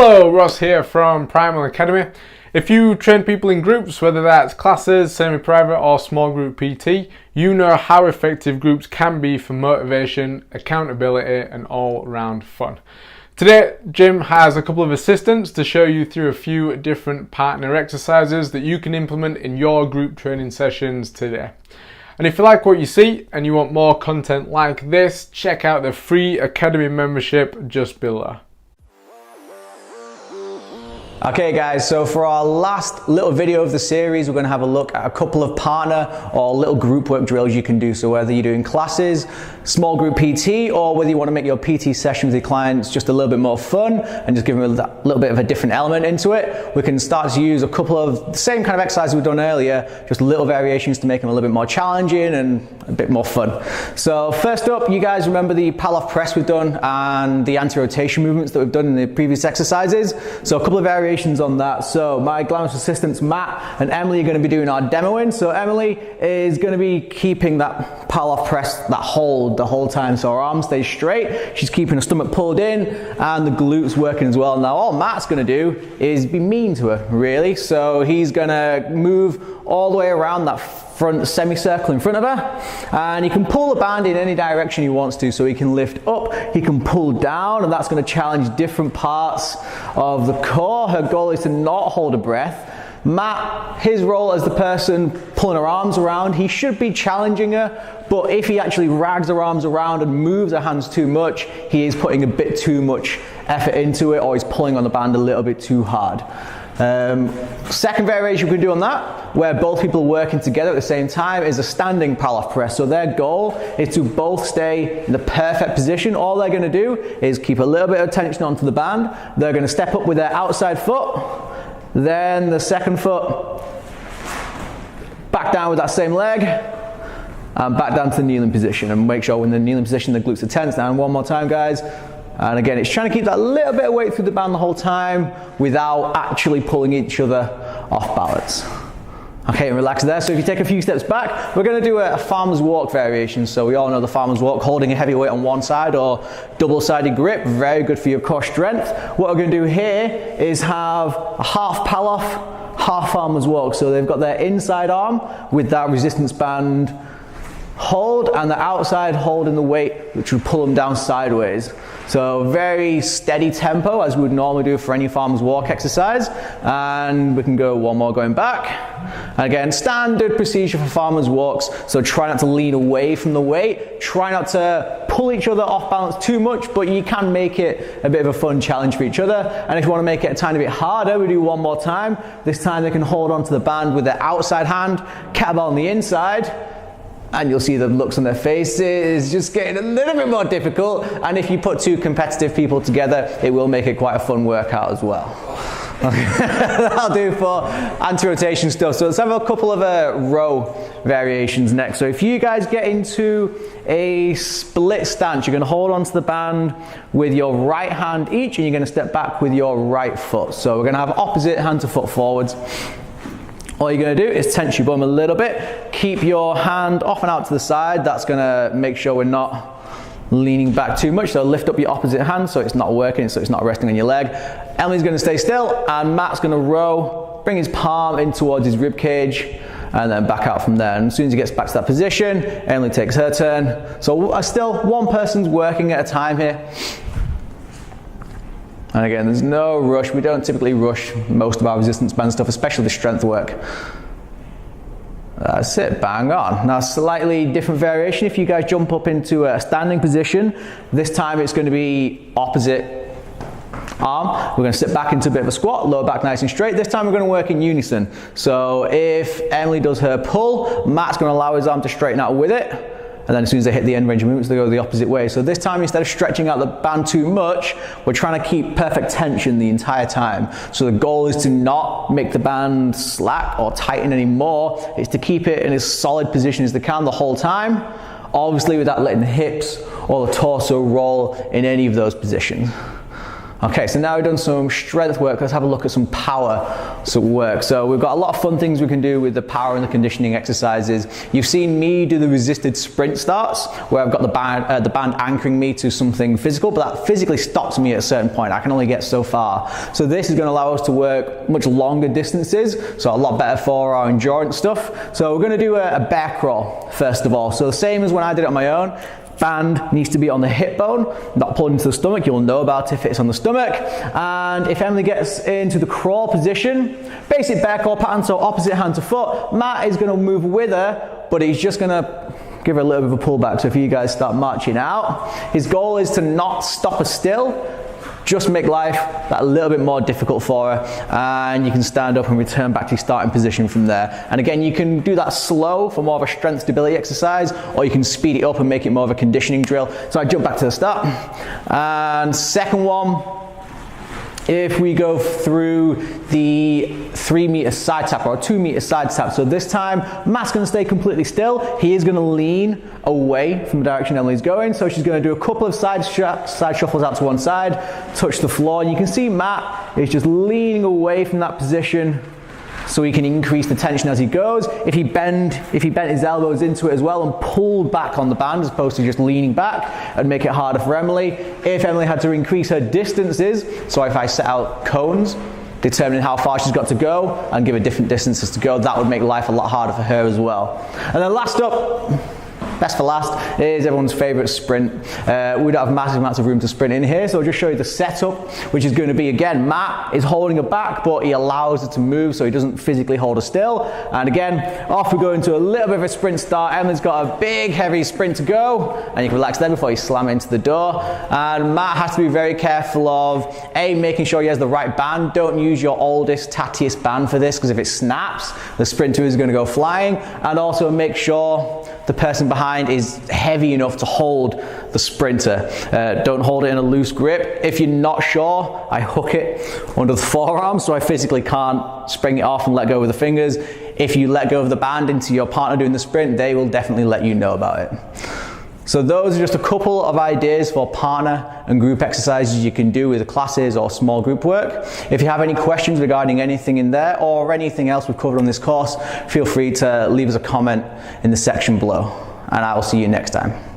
Hello, Ross here from Primal Academy. If you train people in groups, whether that's classes, semi-private or small group PT, you know how effective groups can be for motivation, accountability and all-round fun. Today, Jim has a couple of assistants to show you through a few different partner exercises that you can implement in your group training sessions today. And if you like what you see and you want more content like this, check out the free Academy membership just below. Okay guys, so for our last little video of the series, we're going to have a look at a couple of partner or little group work drills you can do. So whether you're doing classes, small group PT, or whether you want to make your PT session with your clients just a little bit more fun and just give them a little bit of a different element into it, we can start to use a couple of the same kind of exercises we've done earlier, just little variations to make them a little bit more challenging and a bit more fun. So first up, you guys remember the Pellet Press we've done and the anti-rotation movements that we've done in the previous exercises. So a couple of variations on that. So my glamorous assistants Matt and Emily are going to be doing our demoing. So Emily is going to be keeping that Pellet Press, that hold the whole time, so her arms stay straight. She's keeping her stomach pulled in and the glutes working as well. Now all Matt's going to do is be mean to her, really. So he's going to move all the way around that front semicircle in front of her, and he can pull the band in any direction he wants to. So he can lift up, he can pull down, and that's going to challenge different parts of the core. Her goal is to not hold a breath. Matt, his role as the person pulling her arms around, he should be challenging her, but if he actually rags her arms around and moves her hands too much, he is putting a bit too much effort into it, or he's pulling on the band a little bit too hard. Second variation we can do on that, where both people are working together at the same time, is a standing Pellet Press. So their goal is to both stay in the perfect position. All they're going to do is keep a little bit of tension onto the band. They're going to step up with their outside foot, then the second foot, back down with that same leg, and back down to the kneeling position. And make sure when the kneeling position the glutes are tense. Down one more time, guys. And again, it's trying to keep that little bit of weight through the band the whole time without actually pulling each other off balance. Okay, and relax there. So if you take a few steps back, we're going to do a farmer's walk variation. So we all know the farmer's walk, holding a heavy weight on one side or double-sided grip, very good for your core strength. What we're going to do here is have a half pal off, half farmer's walk. So they've got their inside arm with that resistance band hold and the outside hold in the weight, which would pull them down sideways. So very steady tempo as we would normally do for any farmer's walk exercise. And we can go one more going back. Again, standard procedure for farmer's walks. So try not to lean away from the weight. Try not to pull each other off balance too much, but you can make it a bit of a fun challenge for each other. And if you want to make it a tiny bit harder, we do one more time. This time they can hold onto the band with their outside hand, kettlebell on the inside. And you'll see the looks on their faces just getting a little bit more difficult. And if you put two competitive people together, it will make it quite a fun workout as well. That'll do for anti-rotation stuff. So let's have a couple of row variations next. So if you guys get into a split stance, you're going to hold onto the band with your right hand each, and you're going to step back with your right foot. So we're going to have opposite hand to foot forwards. All you're going to do is tense your bum a little bit. Keep your hand off and out to the side. That's going to make sure we're not leaning back too much. So lift up your opposite hand so it's not working, so it's not resting on your leg. Emily's going to stay still, and Matt's going to row, bring his palm in towards his rib cage, and then back out from there. And as soon as he gets back to that position, Emily takes her turn. So still one person's working at a time here. And again, there's no rush. We don't typically rush most of our resistance band stuff, especially the strength work. That's it, bang on. Now, slightly different variation. If you guys jump up into a standing position, this time it's going to be opposite arm. We're going to sit back into a bit of a squat, lower back nice and straight. This time we're going to work in unison. So if Emily does her pull, Matt's going to allow his arm to straighten out with it. And then as soon as they hit the end range of movements, they go the opposite way. So this time, instead of stretching out the band too much, we're trying to keep perfect tension the entire time. So the goal is to not make the band slack or tighten anymore. It's to keep it in as solid position as they can the whole time. Obviously without letting the hips or the torso roll in any of those positions. Okay, so now we've done some strength work, let's have a look at some power work. So we've got a lot of fun things we can do with the power and the conditioning exercises. You've seen me do the resisted sprint starts, where I've got the band anchoring me to something physical, but that physically stops me at a certain point. I can only get so far. So this is going to allow us to work much longer distances, so a lot better for our endurance stuff. So we're going to do a bear crawl, first of all. So the same as when I did it on my own. Band needs to be on the hip bone, not pulling into the stomach. You'll know about it if it's on the stomach. And if Emily gets into the crawl position, basic bear crawl pattern, so opposite hand to foot. Matt is going to move with her, but he's just going to give her a little bit of a pullback. So if you guys start marching out, his goal is to not stop her still, just make life that little bit more difficult for her, and you can stand up and return back to your starting position from there. And again, you can do that slow for more of a strength stability exercise, or you can speed it up and make it more of a conditioning drill. So I jump back to the start. And second one, if we go through the 3 meter side tap or 2 meter side tap. So this time, Matt's going to stay completely still. He is going to lean away from the direction Emily's going. So she's going to do a couple of side shuffles out to one side, touch the floor. And you can see Matt is just leaning away from that position, so he can increase the tension as he goes. If he bent his elbows into it as well and pulled back on the band as opposed to just leaning back, and make it harder for Emily. If Emily had to increase her distances, so if I set out cones, determining how far she's got to go and give her different distances to go, that would make life a lot harder for her as well. And then last up, best for last, is everyone's favorite sprint. We don't have massive amounts of room to sprint in here, so I'll just show you the setup, which is going to be, again, Matt is holding her back, but he allows her to move, so he doesn't physically hold her still. And again, off we go into a little bit of a sprint start. Emily's got a big, heavy sprint to go, and you can relax there before you slam into the door. And Matt has to be very careful of, A, making sure he has the right band. Don't use your oldest, tattiest band for this, because if it snaps, the sprinter is going to go flying. And also make sure the person behind is heavy enough to hold the sprinter. Don't hold it in a loose grip. If you're not sure, I hook it under the forearm, so I physically can't spring it off and let go with the fingers. If you let go of the band into your partner doing the sprint, they will definitely let you know about it. So those are just a couple of ideas for partner and group exercises you can do with classes or small group work. If you have any questions regarding anything in there or anything else we've covered on this course, feel free to leave us a comment in the section below, and I will see you next time.